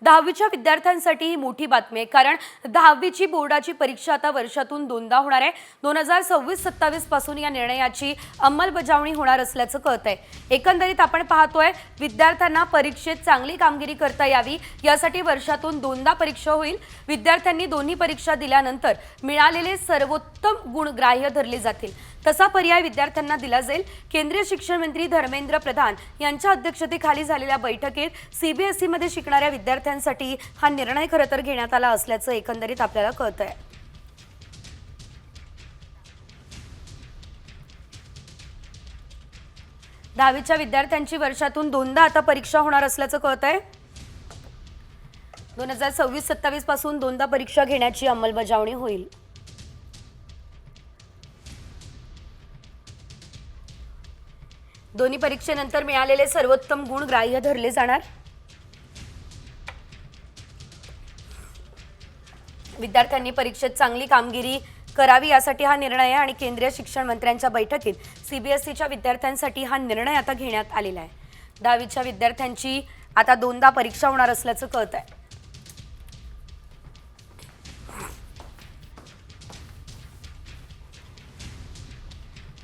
10वीच्या विद्यार्थ्यांसाठी ही मोठी बातमी आहे, कारण 10वीची बोर्डाची परीक्षा आता वर्षातून दोनदा होणार आहे। 2026-27 पासून या निर्णयाची अंमलबजावणी होणार असल्याचं कळतंय। एकंदरीत आपण पाहतोय विद्यार्थ्यांना परीक्षेत चांगली कामगिरी करता यावी यासाठी वर्षातून दोनदा परीक्षा होईल। विद्यार्थ्यांनी दोन्ही परीक्षा दिल्यानंतर मिळालेले सर्वोत्तम गुण ग्राह्य धरले जातील, तसा पर्याय विद्यार्थ्यांना दिला जाईल। केंद्रीय शिक्षण मंत्री धर्मेंद्र प्रधान यांच्या अध्यक्षतेखाली झालेल्या बैठकीत सीबीएसई मध्ये शिकणाऱ्या विद्यार्थ्यांसाठी हा निर्णय खरं तर घेण्यात आला असल्याचं एकंदरीत आपल्याला कळतंय। दहावीच्या विद्यार्थ्यांची वर्षातून दोनदा आता परीक्षा होणार असल्याचं कळतंय। 2026-27 पासून दोनदा परीक्षा घेण्याची अंमलबजावणी होईल। दोन्ही परीक्षेनंतर मिळालेले सर्वोत्तम गुण ग्राह्य धरले जाणार। विद्यार्थ्यांनी परीक्षेत चांगली कामगिरी करावी यासाठी हा निर्णय आहे आणि केंद्रीय शिक्षण मंत्र्यांच्या बैठकीत सीबीएसईच्या विद्यार्थ्यांसाठी हा निर्णय आता घेण्यात आलेला आहे। 10वीच्या विद्यार्थ्यांची आता दोनदा परीक्षा होणार असल्याचं कळतंय।